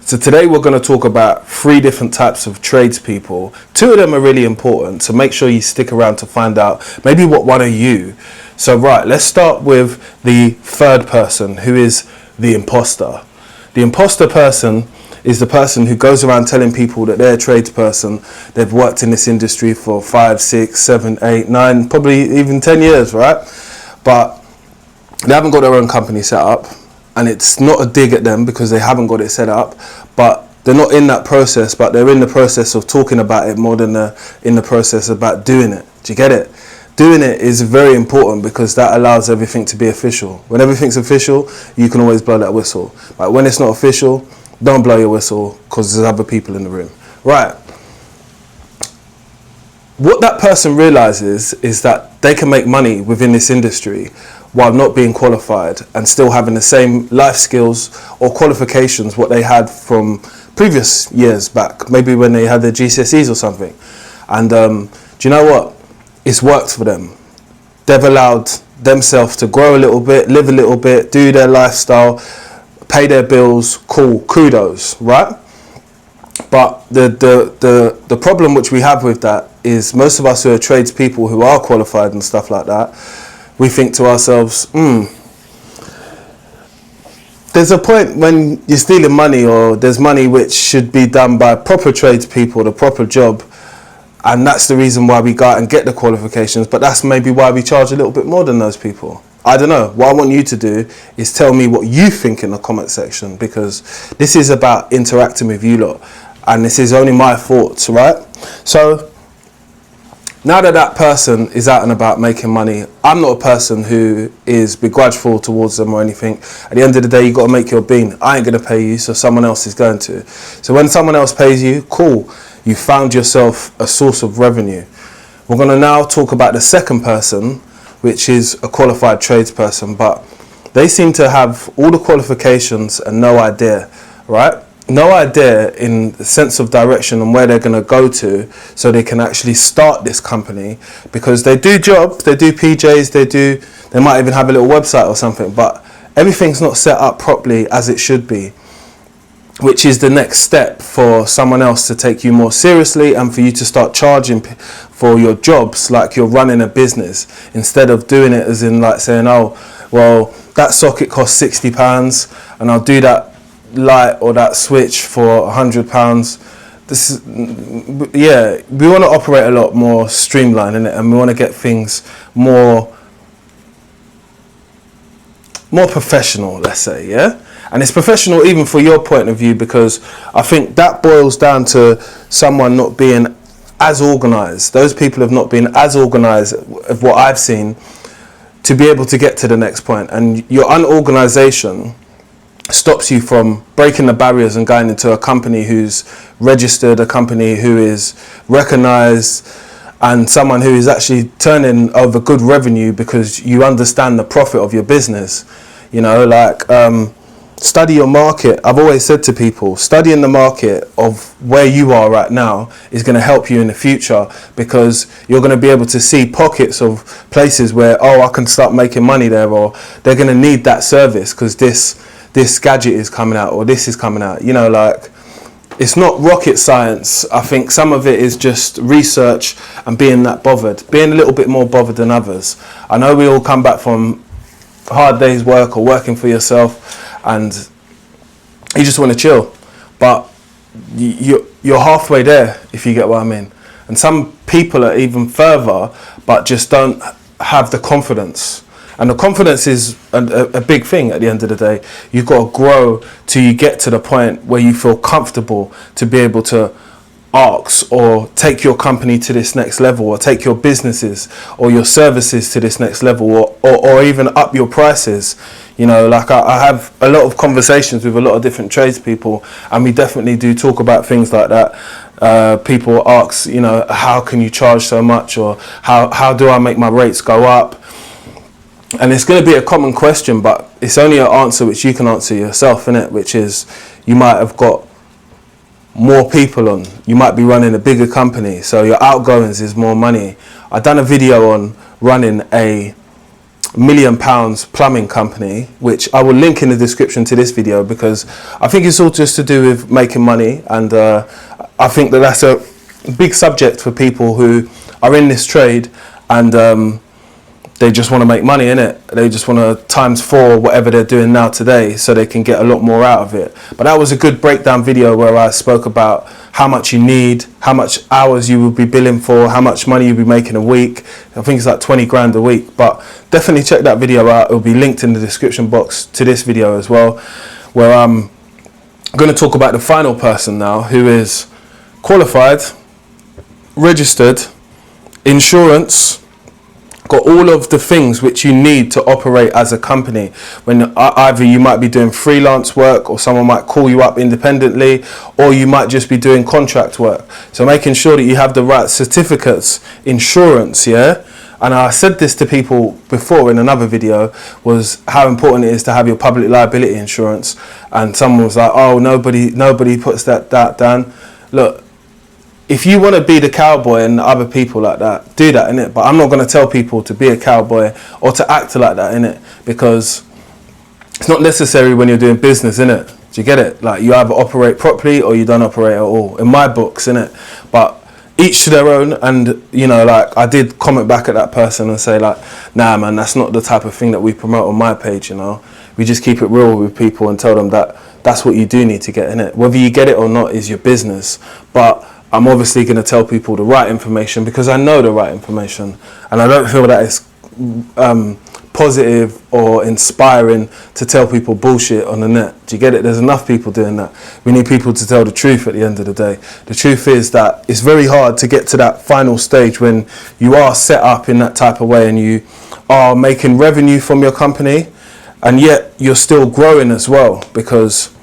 So today we're going to talk about 3 different types of tradespeople. 2 of them are really important, so make sure you stick around to find out maybe what one are you. So right, let's start with the third person, who is the imposter. The imposter person is the person who goes around telling people that they're a tradesperson. They've worked in this industry for 5, 6, 7, 8, 9, probably even 10 years, right? But they haven't got their own company set up, and it's not a dig at them because they haven't got it set up, but they're not in that process, but they're in the process of talking about it more than they're in the process about doing it. Do you get it? Doing it is very important because that allows everything to be official. When everything's official, you can always blow that whistle. But when it's not official, don't blow your whistle because there's other people in the room. Right. What that person realizes is that they can make money within this industry while not being qualified and still having the same life skills or qualifications what they had from previous years back, maybe when they had their GCSEs or something. And do you know what? It's worked for them. They've allowed themselves to grow a little bit, live a little bit, do their lifestyle, pay their bills. Cool, kudos, right? But the problem which we have with that is most of us who are tradespeople who are qualified and stuff like that, we think to ourselves, there's a point when you're stealing money, or there's money which should be done by proper tradespeople, the proper job, and that's the reason why we go out and get the qualifications, but that's maybe why we charge a little bit more than those people. I don't know. What I want you to do is tell me what you think in the comment section, because this is about interacting with you lot, and this is only my thoughts, right? So now that that person is out and about making money, I'm not a person who is begrudgeful towards them or anything. At the end of the day, you got to make your bean. I ain't going to pay you, so someone else is going to. So when someone else pays you, cool. You found yourself a source of revenue. We're going to now talk about the second person, which is a qualified tradesperson, but they seem to have all the qualifications and no idea, right? No idea in the sense of direction and where they're going to go to so they can actually start this company, because they do jobs, they do PJs, they might even have a little website or something, but everything's not set up properly as it should be, which is the next step for someone else to take you more seriously and for you to start charging for your jobs like you're running a business, instead of doing it as in like saying, oh, well, that socket costs £60 and I'll do that light or that switch for £100. This is, yeah, we want to operate a lot more streamlined, innit? And we want to get things more professional, let's say, yeah? And it's professional even for your point of view, because I think that boils down to someone not being as organised. Those people have not been as organised, of what I've seen, to be able to get to the next point. And your unorganisation stops you from breaking the barriers and going into a company who's registered, a company who is recognised, and someone who is actually turning over good revenue because you understand the profit of your business. You know, like, study your market. I've always said to people, studying the market of where you are right now is going to help you in the future, because you're going to be able to see pockets of places where, oh, I can start making money there, or they're going to need that service because this gadget is coming out, or this is coming out. You know, like, it's not rocket science. I think some of it is just research and being that bothered, being a little bit more bothered than others. I know we all come back from a hard day's work or working for yourself, and you just want to chill, but you're halfway there, if you get what I mean. And some people are even further, but just don't have the confidence. And the confidence is a big thing at the end of the day. You've got to grow till you get to the point where you feel comfortable to be able to ask or take your company to this next level, or take your businesses or your services to this next level, or even up your prices. You know, like I have a lot of conversations with a lot of different tradespeople, and we definitely do talk about things like that. People ask, you know, how can you charge so much, or how do I make my rates go up? And it's going to be a common question, but it's only an answer which you can answer yourself, innit? Which is, you might have got more people on, you might be running a bigger company, so your outgoings is more money. I've done a video on running a £1 million plumbing company, which I will link in the description to this video, because I think it's all just to do with making money, and I think that that's a big subject for people who are in this trade, and they just want to make money in it. They just want to ×4 whatever they're doing now today, so they can get a lot more out of it. But that was a good breakdown video where I spoke about how much you need, how much hours you will be billing for, how much money you'll be making a week. I think it's like 20 grand a week. But definitely check that video out. It will be linked in the description box to this video as well, where I'm going to talk about the final person now, who is qualified, registered, insurance, got all of the things which you need to operate as a company. When either you might be doing freelance work, or someone might call you up independently, or you might just be doing contract work. So making sure that you have the right certificates, insurance, yeah. And I said this to people before in another video, was how important it is to have your public liability insurance. And someone was like, oh, nobody puts that down. Look, if you want to be the cowboy and other people like that, do that, innit? But I'm not going to tell people to be a cowboy or to act like that, innit? Because it's not necessary when you're doing business, innit? Do you get it? Like, you either operate properly or you don't operate at all, in my books, innit? But each to their own. And, you know, like, I did comment back at that person and say, like, nah, man, that's not the type of thing that we promote on my page, you know? We just keep it real with people and tell them that that's what you do need to get, innit? Whether you get it or not is your business. But I'm obviously going to tell people the right information, because I know the right information, and I don't feel that it's positive or inspiring to tell people bullshit on the net. Do you get it? There's enough people doing that. We need people to tell the truth at the end of the day. The truth is that it's very hard to get to that final stage when you are set up in that type of way and you are making revenue from your company, and yet you're still growing as well, because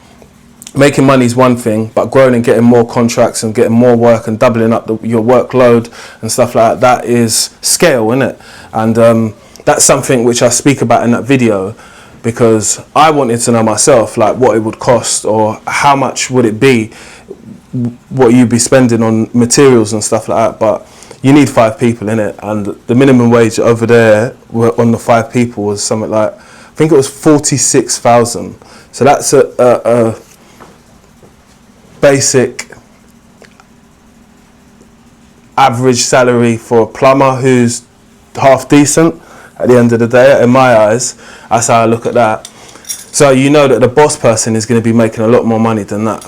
making money is one thing, but growing and getting more contracts and getting more work and doubling up your workload and stuff like that is scale, isn't it? And that's something which I speak about in that video, because I wanted to know myself, like, what it would cost, or how much would it be, what you'd be spending on materials and stuff like that. But you need 5 people in it, and the minimum wage over there on the 5 people was something like, I think it was 46,000. So that's a basic average salary for a plumber who's half decent at the end of the day, in my eyes. That's how I look at that. So you know that the boss person is going to be making a lot more money than that.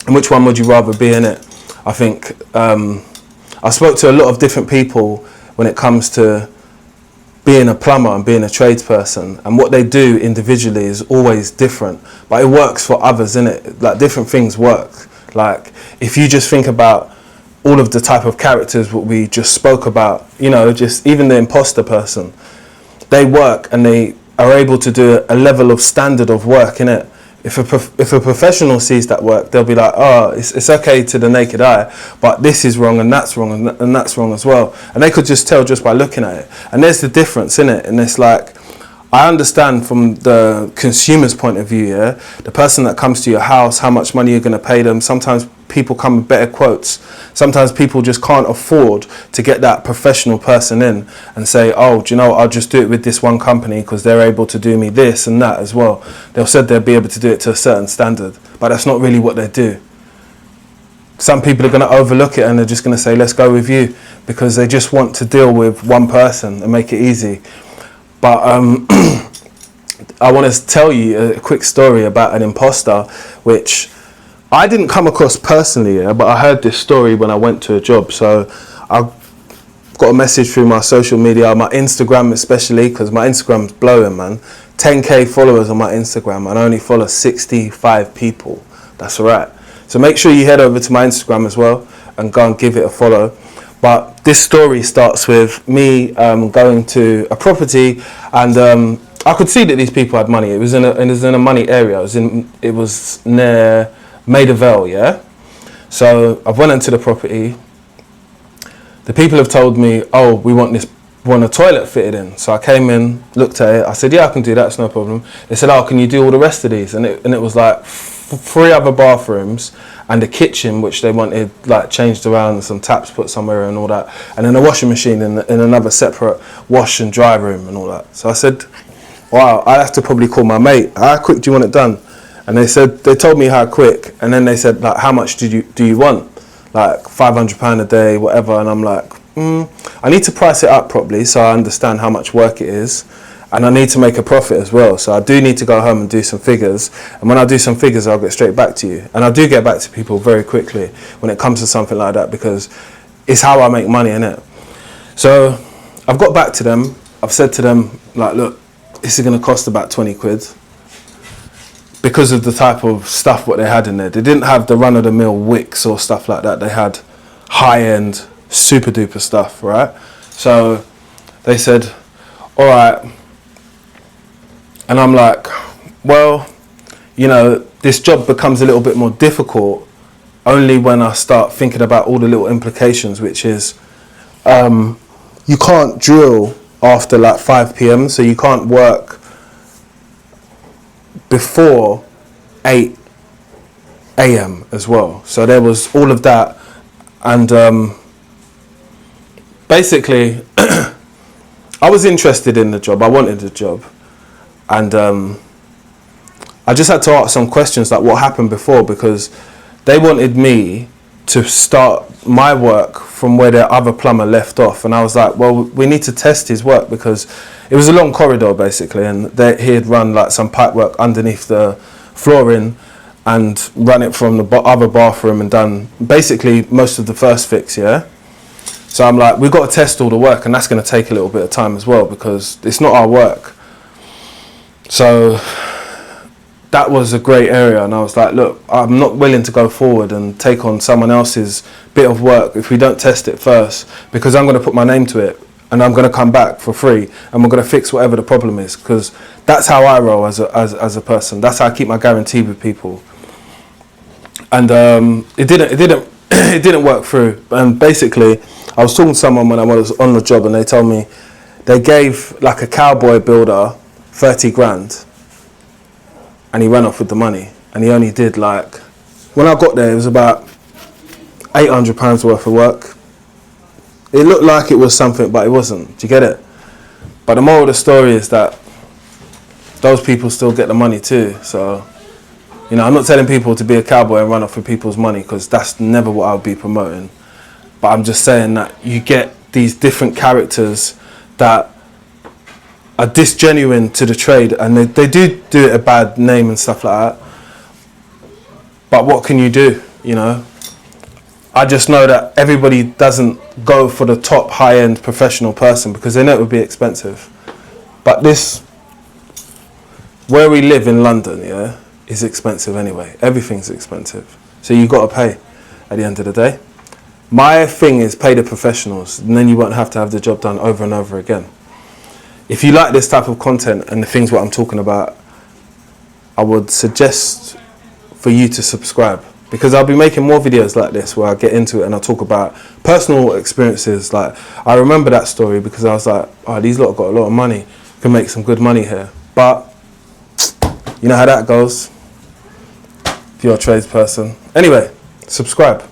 And which one would you rather be, in it? I think I spoke to a lot of different people when it comes to being a plumber and being a tradesperson, and what they do individually is always different, but it works for others, innit? Like, different things work. Like, if you just think about all of the type of characters what we just spoke about, you know, just even the imposter person, they work and they are able to do a level of standard of work, innit? If a professional sees that work, they'll be like, oh, it's okay to the naked eye, but this is wrong and that's wrong and that's wrong as well. And they could just tell just by looking at it. And there's the difference, in it. And it's like, I understand from the consumer's point of view, yeah, the person that comes to your house, how much money you're going to pay them. Sometimes people come with better quotes. Sometimes people just can't afford to get that professional person in and say, oh, do you know, I'll just do it with this one company because they're able to do me this and that as well. They'll said they'll be able to do it to a certain standard, but that's not really what they do. Some people are going to overlook it and they're just going to say, let's go with you, because they just want to deal with one person and make it easy. But I want to tell you a quick story about an imposter, which I didn't come across personally, yeah, but I heard this story when I went to a job. So I got a message through my social media, my Instagram especially, because my Instagram's blowing, man. 10k followers on my Instagram, and I only follow 65 people. That's right. So make sure you head over to my Instagram as well and go and give it a follow. But this story starts with me going to a property, and I could see that these people had money. It was in a money area. It was near Maida Vale, yeah. So I've went into the property. The people have told me, oh, we want a toilet fitted in. So I came in, looked at it. I said, yeah, I can do that. It's no problem. They said, oh, can you do all the rest of these? And it was like 3 other bathrooms and a kitchen which they wanted like changed around, some taps put somewhere and all that, and then a washing machine in another separate wash and dry room and all that. So I said, wow, I have to probably call my mate. How quick do you want it done? And they told me how quick, and then they said like, how much do you want? Like £500 a day, whatever. And I'm like, I need to price it up properly so I understand how much work it is, and I need to make a profit as well. So I do need to go home and do some figures, and when I do some figures, I'll get straight back to you. And I do get back to people very quickly when it comes to something like that, because it's how I make money, innit? So I've got back to them. I've said to them like, look, this is going to cost about 20 quid. Because of the type of stuff what they had in there. They didn't have the run-of-the-mill wicks or stuff like that. They had high-end, super-duper stuff, right? So they said, all right. And I'm like, well, you know, this job becomes a little bit more difficult only when I start thinking about all the little implications, which is you can't drill after like 5 p.m, so you can't work before 8 a.m. as well. So there was all of that, and basically I was interested in the job. I wanted the job, and I just had to ask some questions like what happened before, because they wanted me to start my work from where their other plumber left off, and I was like, well, we need to test his work, because it was a long corridor basically, and he had run like some pipe work underneath the flooring and run it from the other bathroom and done basically most of the first fix, yeah? So I'm like, we've got to test all the work, and that's going to take a little bit of time as well, because it's not our work. So that was a great area, and I was like, look, I'm not willing to go forward and take on someone else's bit of work if we don't test it first, because I'm going to put my name to it, and I'm going to come back for free, and we're going to fix whatever the problem is, because that's how I roll as a person. That's how I keep my guarantee with people. And it didn't work through. And basically, I was talking to someone when I was on the job, and they told me they gave like a cowboy builder 30 grand, and he ran off with the money, and he only did like, when I got there, it was about £800 worth of work. It looked like it was something, but it wasn't. Do you get it? But the moral of the story is that those people still get the money too. So, you know, I'm not telling people to be a cowboy and run off with people's money, because that's never what I would be promoting. But I'm just saying that you get these different characters that are disgenuine to the trade, and they do it a bad name and stuff like that. But what can you do, you know? I just know that everybody doesn't go for the top high-end professional person, because they know it would be expensive. But this, where we live in London, yeah, is expensive anyway. Everything's expensive. So you got to pay at the end of the day. My thing is pay the professionals, and then you won't have to have the job done over and over again. If you like this type of content and the things what I'm talking about, I would suggest for you to subscribe, because I'll be making more videos like this where I get into it and I talk about personal experiences. Like, I remember that story because I was like, oh, these lot got a lot of money, can make some good money here. But you know how that goes if you're a tradesperson. Anyway, subscribe.